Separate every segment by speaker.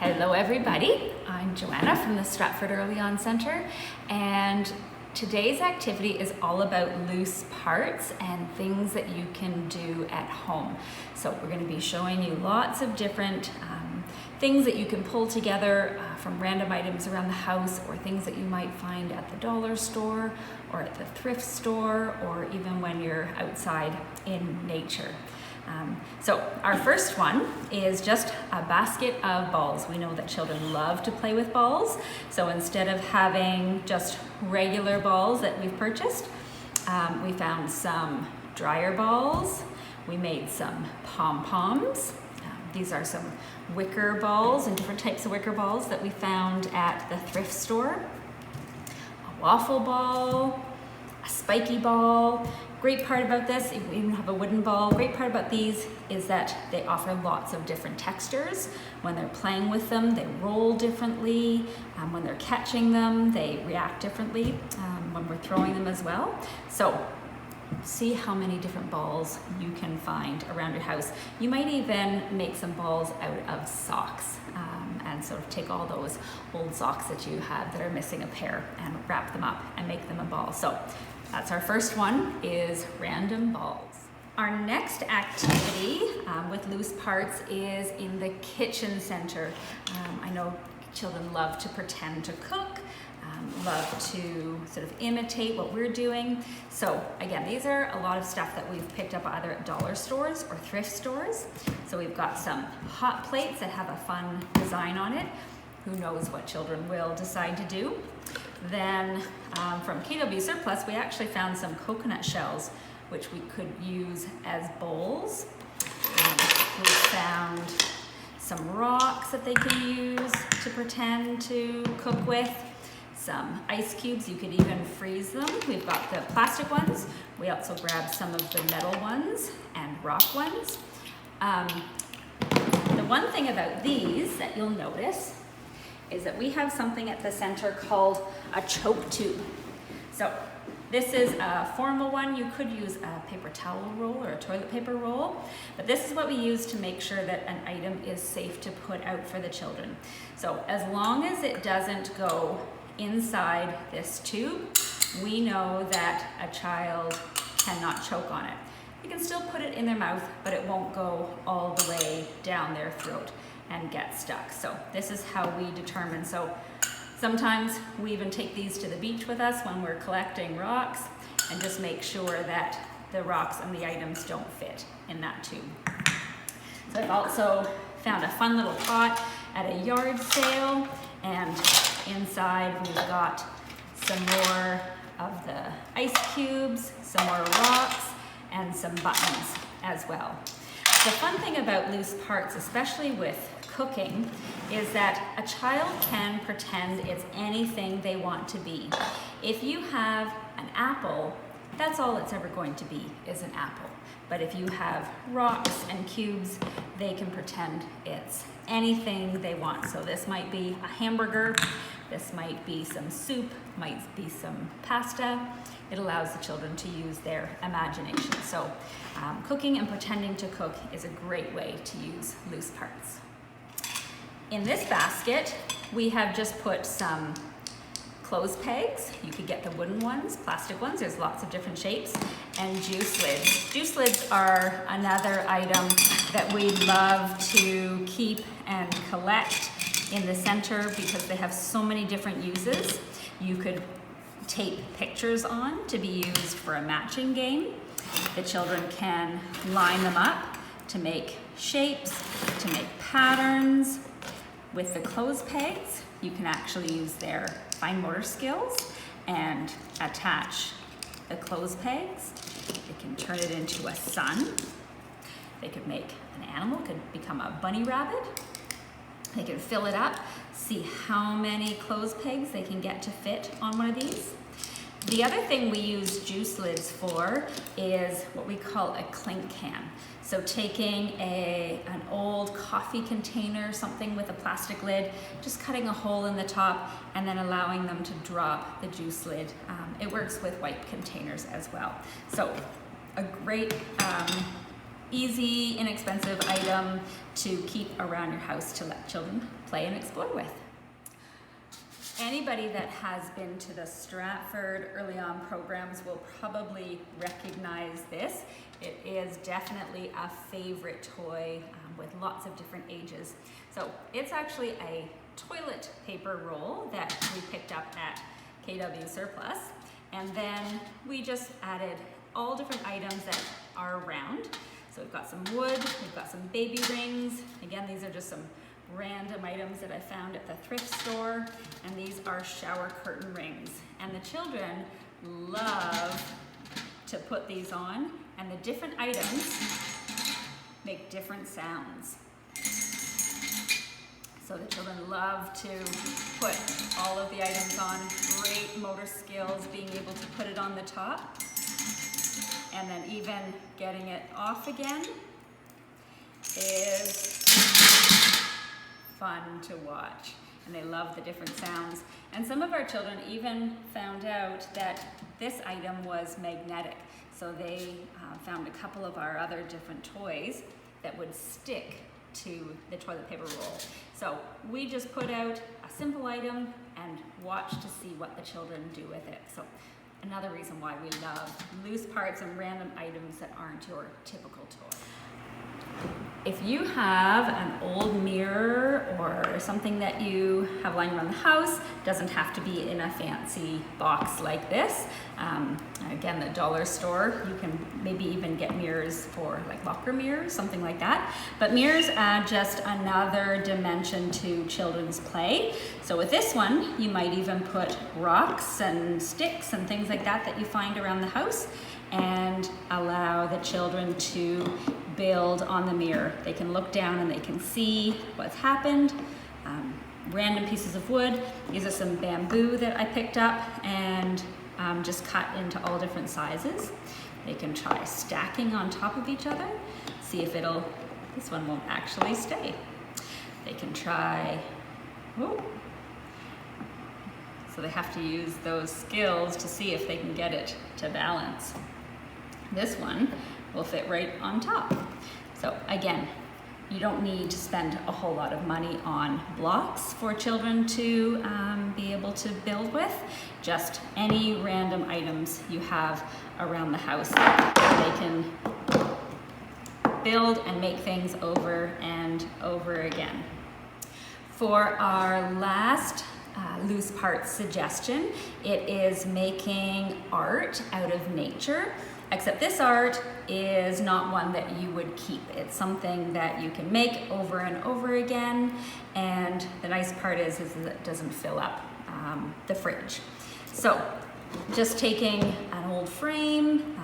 Speaker 1: Hello everybody, I'm Joanna from the Stratford Early On Centre, and today's activity is all about loose parts and things that you can do at home. So we're going to be showing you lots of different things that you can pull together from random items around the house, or things that you might find at the dollar store or at the thrift store, or even when you're outside in nature. So our first one is just a basket of balls. We know that children love to play with balls. So instead of having just regular balls that we've purchased, we found some dryer balls. We made some pom-poms. These are some wicker balls and different types of wicker balls that we found at the thrift store. A waffle ball, a spiky ball. Great part about this, we even have a wooden ball. Great part about these is that they offer lots of different textures. When they're playing with them, they roll differently. When they're catching them, they react differently when we're throwing them as well. So see how many different balls you can find around your house. You might even make some balls out of socks and sort of take all those old socks that you have that are missing a pair and wrap them up and make them a ball. So that's our first one, is random balls. Our next activity with loose parts is in the kitchen center. I know children love to pretend to cook, love to sort of imitate what we're doing. So again, these are a lot of stuff that we've picked up either at dollar stores or thrift stores. So we've got some hot plates that have a fun design on it. Who knows what children will decide to do. Then from KW Surplus, we actually found some coconut shells, which we could use as bowls. We found some rocks that they can use to pretend to cook with. Some ice cubes, you could even freeze them. We've got the plastic ones. We also grabbed some of the metal ones and rock ones. The one thing about these that you'll notice is that we have something at the center called a choke tube. So this is a formal one. You could use a paper towel roll or a toilet paper roll, but this is what we use to make sure that an item is safe to put out for the children. So as long as it doesn't go inside this tube, we know that a child cannot choke on it. You can still put it in their mouth, but it won't go all the way down their throat and get stuck. So this is how we determine. So sometimes we even take these to the beach with us when we're collecting rocks and just make sure that the rocks and the items don't fit in that tube. So I've also found a fun little pot at a yard sale, and inside we've got some more of the ice cubes, some more rocks, and some buttons as well. The fun thing about loose parts, especially with cooking, is that a child can pretend it's anything they want to be. If you have an apple, that's all it's ever going to be, is an apple. But if you have rocks and cubes, they can pretend it's anything they want. So this might be a hamburger, this might be some soup, might be some pasta. It allows the children to use their imagination. So cooking and pretending to cook is a great way to use loose parts. In this basket, we have just put some clothes pegs. You could get the wooden ones, plastic ones, there's lots of different shapes, and juice lids. Juice lids are another item that we love to keep and collect in the center because they have so many different uses. You could tape pictures on to be used for a matching game. The children can line them up to make shapes, to make patterns. With the clothes pegs, you can actually use their fine motor skills and attach the clothes pegs. They can turn it into a sun. They could make an animal, could become a bunny rabbit. They can fill it up, see how many clothes pegs they can get to fit on one of these. The other thing we use juice lids for is what we call a clink can. So taking an old coffee container, something with a plastic lid, just cutting a hole in the top and then allowing them to drop the juice lid. It works with white containers as well. So a great easy, inexpensive item to keep around your house to let children play and explore with. Anybody that has been to the Stratford Early On programs will probably recognize this. It is definitely a favorite toy with lots of different ages. So it's actually a toilet paper roll that we picked up at KW Surplus, and then we just added all different items that are round. So we've got some wood, we've got some baby rings. Again, these are just some random items that I found at the thrift store, and these are shower curtain rings. And the children love to put these on, and the different items make different sounds. So the children love to put all of the items on. Great motor skills, being able to put it on the top, and then even getting it off again is fun to watch, and they love the different sounds. And some of our children even found out that this item was magnetic, so they found a couple of our other different toys that would stick to the toilet paper roll. So we just put out a simple item and watch to see what the children do with it. So another reason why we love loose parts and random items that aren't your typical toy. If you have an old mirror or something that you have lying around the house, doesn't have to be in a fancy box like this. Again, the dollar store, you can maybe even get mirrors for like locker mirrors, something like that. But mirrors add just another dimension to children's play. So with this one, you might even put rocks and sticks and things like that that you find around the house, and allow the children to build on the mirror. They can look down and they can see what's happened. Random pieces of wood. These are some bamboo that I picked up and just cut into all different sizes. They can try stacking on top of each other, see if this one won't actually stay. They can try, so they have to use those skills to see if they can get it to balance. This one will fit right on top. So again, you don't need to spend a whole lot of money on blocks for children to be able to build with. Just any random items you have around the house, they can build and make things over and over again. For our last loose parts suggestion, it is making art out of nature. Except this art is not one that you would keep. It's something that you can make over and over again, and the nice part is that it doesn't fill up the fridge. So just taking an old frame,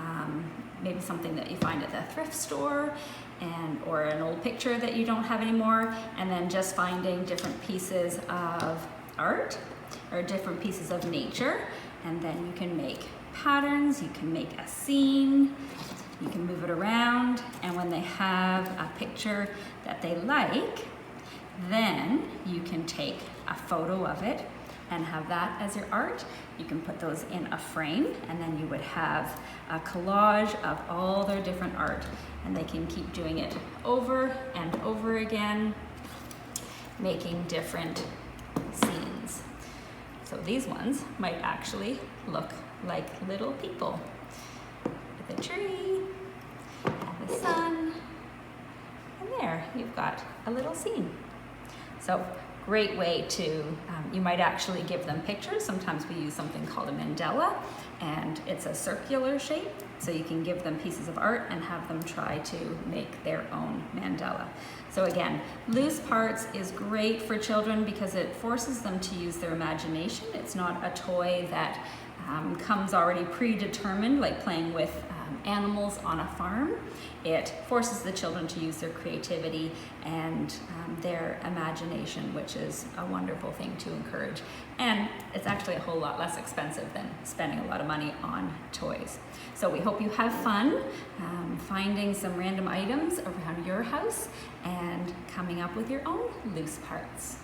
Speaker 1: maybe something that you find at the thrift store, or an old picture that you don't have anymore, and then just finding different pieces of art or different pieces of nature, and then you can make patterns, you can make a scene, you can move it around, and when they have a picture that they like, then you can take a photo of it and have that as your art. You can put those in a frame, and then you would have a collage of all their different art, and they can keep doing it over and over again, making different scenes. So these ones might actually look like little people with a tree and the sun, and there you've got a little scene. So great way to, you might actually give them pictures. Sometimes we use something called a mandala, and it's a circular shape, so you can give them pieces of art and have them try to make their own mandala. So again, loose parts is great for children because it forces them to use their imagination. It's not a toy that comes already predetermined, like playing with animals on a farm. It forces the children to use their creativity and their imagination, which is a wonderful thing to encourage. And it's actually a whole lot less expensive than spending a lot of money on toys. So we hope you have fun finding some random items around your house and coming up with your own loose parts.